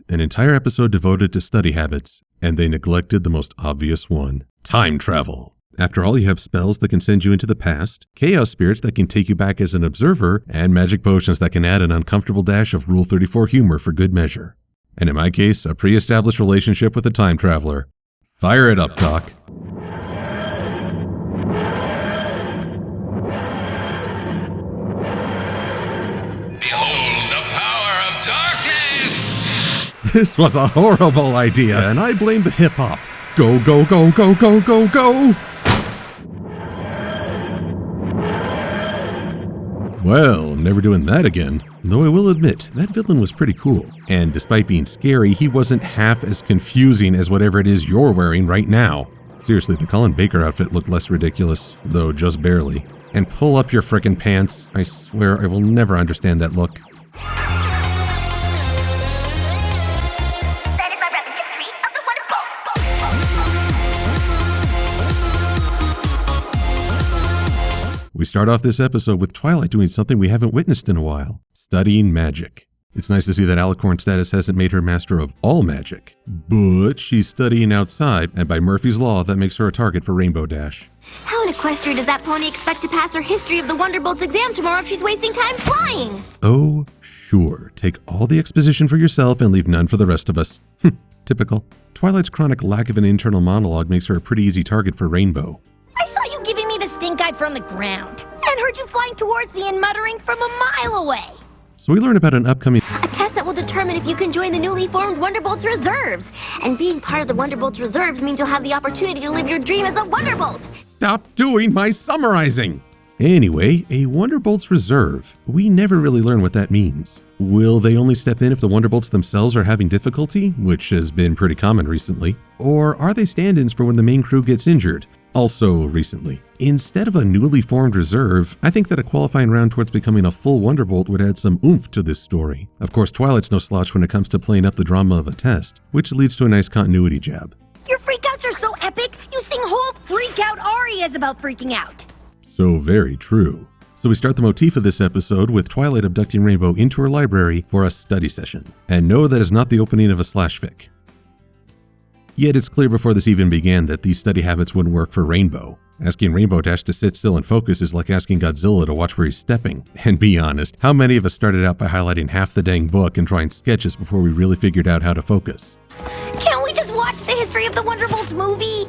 an entire episode devoted to study habits, and they neglected the most obvious one: time travel. After all, you have spells that can send you into the past, chaos spirits that can take you back as an observer, and magic potions that can add an uncomfortable dash of Rule 34 humor for good measure. And in my case, a pre-established relationship with a time traveler. Fire it up, Doc. Behold the power of darkness! This was a horrible idea, and I blame the hip-hop. Go, go, go, go, go, go, go! Well, I'm never doing that again. Though I will admit, that villain was pretty cool. And despite being scary, he wasn't half as confusing as whatever it is you're wearing right now. Seriously, the Colin Baker outfit looked less ridiculous, though just barely. And pull up your frickin' pants. I swear I will never understand that look. We start off this episode with Twilight doing something we haven't witnessed in a while: studying magic. It's nice to see that alicorn status hasn't made her master of all magic, but she's studying outside, and by Murphy's Law, that makes her a target for Rainbow Dash. How in Equestria does that pony expect to pass her History of the Wonderbolts exam tomorrow if she's wasting time flying? Oh, sure. Take all the exposition for yourself and leave none for the rest of us. Typical. Twilight's chronic lack of an internal monologue makes her a pretty easy target for Rainbow. I saw you giving me the stink eye from the ground, and heard you flying towards me and muttering from a mile away. So we learn about an upcoming A test that will determine if you can join the newly formed Wonderbolts Reserves. And being part of the Wonderbolts Reserves means you'll have the opportunity to live your dream as a Wonderbolt. Stop doing my summarizing! Anyway, a Wonderbolts Reserve. We never really learn what that means. Will they only step in if the Wonderbolts themselves are having difficulty, which has been pretty common recently? Or are they stand-ins for when the main crew gets injured? Also recently. Instead of a newly formed reserve, I think that a qualifying round towards becoming a full Wonderbolt would add some oomph to this story. Of course, Twilight's no slouch when it comes to playing up the drama of a test, which leads to a nice continuity jab. Your freakouts are so epic, you sing whole freak-out arias about freaking out. So very true. So we start the motif of this episode with Twilight abducting Rainbow into her library for a study session. And no, that is not the opening of a slash fic. Yet it's clear before this even began that these study habits wouldn't work for Rainbow. Asking Rainbow Dash to sit still and focus is like asking Godzilla to watch where he's stepping. And be honest, how many of us started out by highlighting half the dang book and drawing sketches before we really figured out how to focus? Can't we just watch the History of the Wonderbolts movie?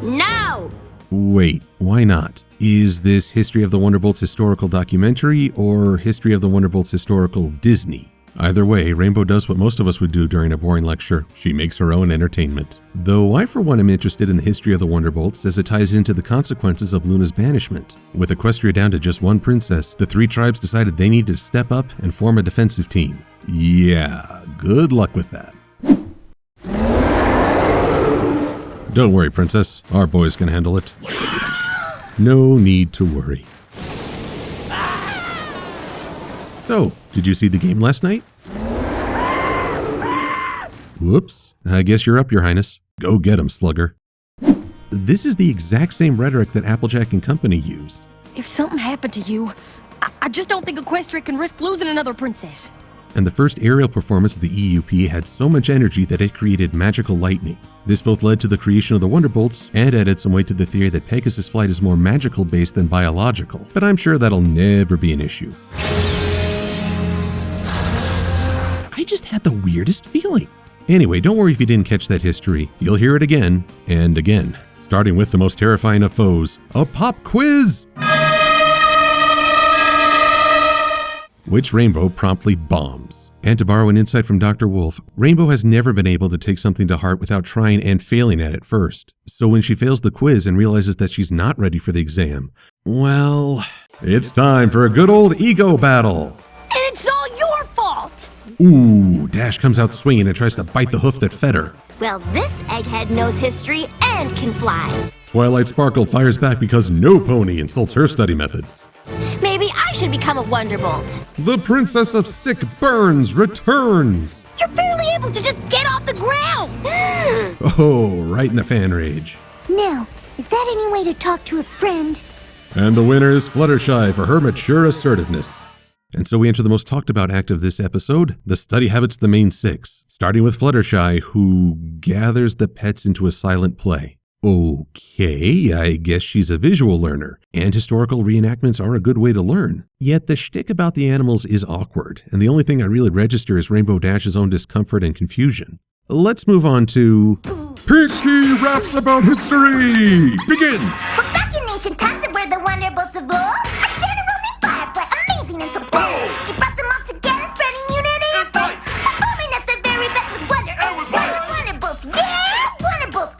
No! Wait, why not? Is this History of the Wonderbolts historical documentary or History of the Wonderbolts historical Disney? Either way, Rainbow does what most of us would do during a boring lecture. She makes her own entertainment. Though I for one am interested in the history of the Wonderbolts as it ties into the consequences of Luna's banishment. With Equestria down to just one princess, the three tribes decided they needed to step up and form a defensive team. Yeah, good luck with that. Don't worry, princess. Our boys can handle it. No need to worry. So, did you see the game last night? Whoops. I guess you're up, Your Highness. Go get him, slugger. This is the exact same rhetoric that Applejack and company used. If something happened to you, I just don't think Equestria can risk losing another princess. And the first aerial performance of the EUP had so much energy that it created magical lightning. This both led to the creation of the Wonderbolts and added some weight to the theory that Pegasus flight is more magical based than biological, but I'm sure that'll never be an issue. I just had the weirdest feeling. Anyway, don't worry if you didn't catch that history. You'll hear it again and again, starting with the most terrifying of foes, a pop quiz! Which Rainbow promptly bombs. And to borrow an insight from Dr. Wolf, Rainbow has never been able to take something to heart without trying and failing at it first. So when she fails the quiz and realizes that she's not ready for the exam, well, it's time for a good old ego battle. And it's all your fault! Ooh, Dash comes out swinging and tries to bite the hoof that fed her. Well, this egghead knows history and can fly. Twilight Sparkle fires back because no pony insults her study methods. Maybe I should become a Wonderbolt. The Princess of Sick Burns returns! You're barely able to just get off the ground! Oh, right in the fan rage. Now, is that any way to talk to a friend? And the winner is Fluttershy for her mature assertiveness. And so we enter the most talked about act of this episode, the study habits of the main six, starting with Fluttershy, who gathers the pets into a silent play. Okay, I guess she's a visual learner, and historical reenactments are a good way to learn. Yet the shtick about the animals is awkward, and the only thing I really register is Rainbow Dash's own discomfort and confusion. Let's move on to Picky Raps About History! Begin! Well, back in ancient times, there were the Wonderbolts of Bull. A general named Firefly, amazing and so bold. She brought them all together, spreading unity and fight, performing at their very best with wonder and might. Wonderbolts, yeah! Wonderbolts,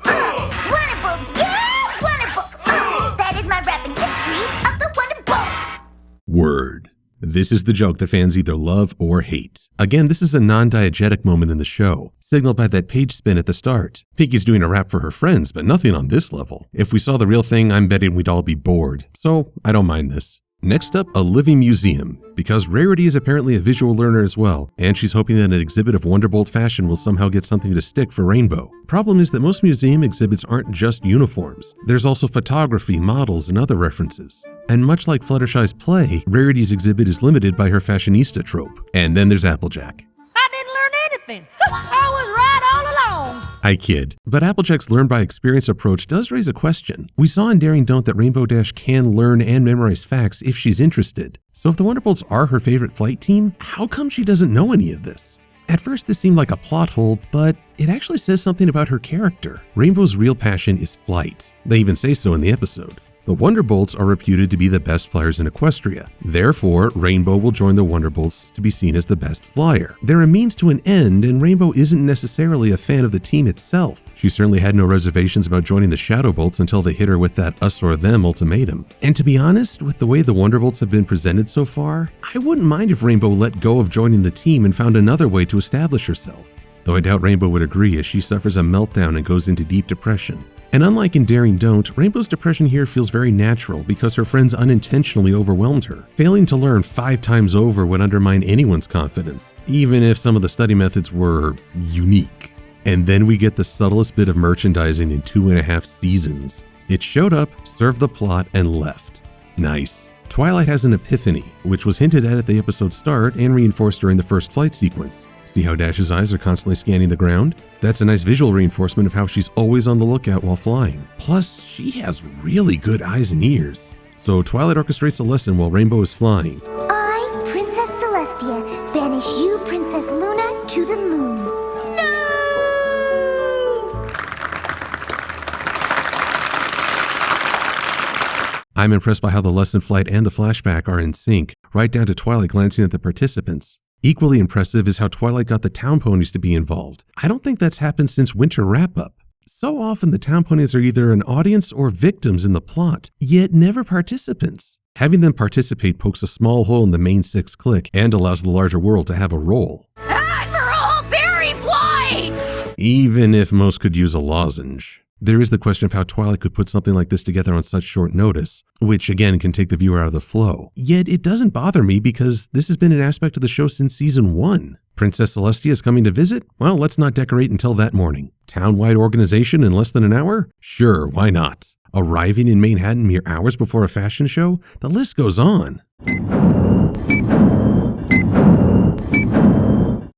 Wonderbolts, yeah! Wonderbolts, That is my rapping history of the Wonderbolts. Word. This is the joke that fans either love or hate. Again, this is a non-diegetic moment in the show, signaled by that page spin at the start. Piggy's doing a rap for her friends, but nothing on this level. If we saw the real thing, I'm betting we'd all be bored, so I don't mind this. Next up, a living museum, because Rarity is apparently a visual learner as well, and she's hoping that an exhibit of Wonderbolt fashion will somehow get something to stick for Rainbow. Problem is that most museum exhibits aren't just uniforms. There's also photography, models, and other references. And much like Fluttershy's play, Rarity's exhibit is limited by her fashionista trope. And then there's Applejack. I didn't learn anything. I was right all along. I kid, but Applejack's learn by experience approach does raise a question. We saw in Daring Don't that Rainbow Dash can learn and memorize facts if she's interested. So if the Wonderbolts are her favorite flight team, how come she doesn't know any of this? At first this seemed like a plot hole, but it actually says something about her character. Rainbow's real passion is flight. They even say so in the episode. The Wonderbolts are reputed to be the best flyers in Equestria. Therefore, Rainbow will join the Wonderbolts to be seen as the best flyer. They're a means to an end, and Rainbow isn't necessarily a fan of the team itself. She certainly had no reservations about joining the Shadowbolts until they hit her with that us or them ultimatum. And to be honest, with the way the Wonderbolts have been presented so far, I wouldn't mind if Rainbow let go of joining the team and found another way to establish herself. Though I doubt Rainbow would agree, as she suffers a meltdown and goes into deep depression. And unlike in Daring Don't, Rainbow's depression here feels very natural because her friends unintentionally overwhelmed her. Failing to learn 5 times over would undermine anyone's confidence, even if some of the study methods were unique. And then we get the subtlest bit of merchandising in 2.5 seasons. It showed up, served the plot, and left. Nice. Twilight has an epiphany, which was hinted at the episode's start and reinforced during the first flight sequence. See how Dash's eyes are constantly scanning the ground? That's a nice visual reinforcement of how she's always on the lookout while flying. Plus, she has really good eyes and ears. So Twilight orchestrates a lesson while Rainbow is flying. I, Princess Celestia, banish you, Princess Luna, to the moon. I'm impressed by how the lesson flight and the flashback are in sync, right down to Twilight glancing at the participants. Equally impressive is how Twilight got the town ponies to be involved. I don't think that's happened since Winter Wrap-Up. So often the town ponies are either an audience or victims in the plot, yet never participants. Having them participate pokes a small hole in the main 6 clique and allows the larger world to have a role. Admiral Fairy Flight! Even if most could use a lozenge. There is the question of how Twilight could put something like this together on such short notice, which again can take the viewer out of the flow. Yet it doesn't bother me because this has been an aspect of the show since season 1. Princess Celestia is coming to visit? Well, let's not decorate until that morning. Town-wide organization in less than an hour? Sure, why not? Arriving in Manhattan mere hours before a fashion show? The list goes on.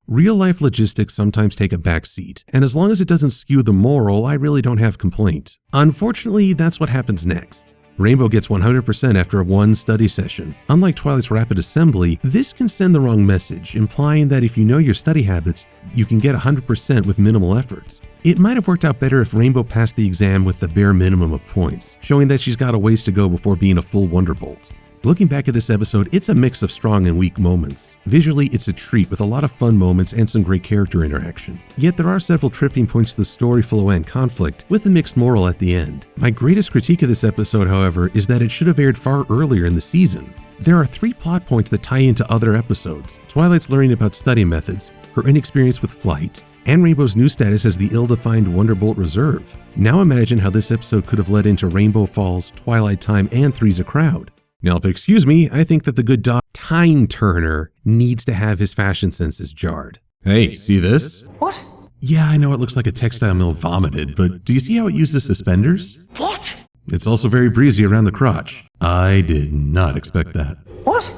Real-life logistics sometimes take a backseat, and as long as it doesn't skew the moral, I really don't have complaint. Unfortunately, that's what happens next. Rainbow gets 100% after one study session. Unlike Twilight's rapid assembly, this can send the wrong message, implying that if you know your study habits, you can get 100% with minimal effort. It might have worked out better if Rainbow passed the exam with the bare minimum of points, showing that she's got a ways to go before being a full Wonderbolt. Looking back at this episode, it's a mix of strong and weak moments. Visually, it's a treat with a lot of fun moments and some great character interaction. Yet there are several tripping points to the story flow and conflict, with a mixed moral at the end. My greatest critique of this episode, however, is that it should have aired far earlier in the season. There are 3 plot points that tie into other episodes. Twilight's learning about study methods, her inexperience with flight, and Rainbow's new status as the ill-defined Wonderbolt Reserve. Now imagine how this episode could have led into Rainbow Falls, Twilight Time, and Three's a Crowd. Now, if you excuse me, I think that the good dog Time Turner needs to have his fashion senses jarred. Hey, see this? What? Yeah, I know it looks like a textile mill vomited, but do you see how it uses suspenders? What? It's also very breezy around the crotch. I did not expect that. What?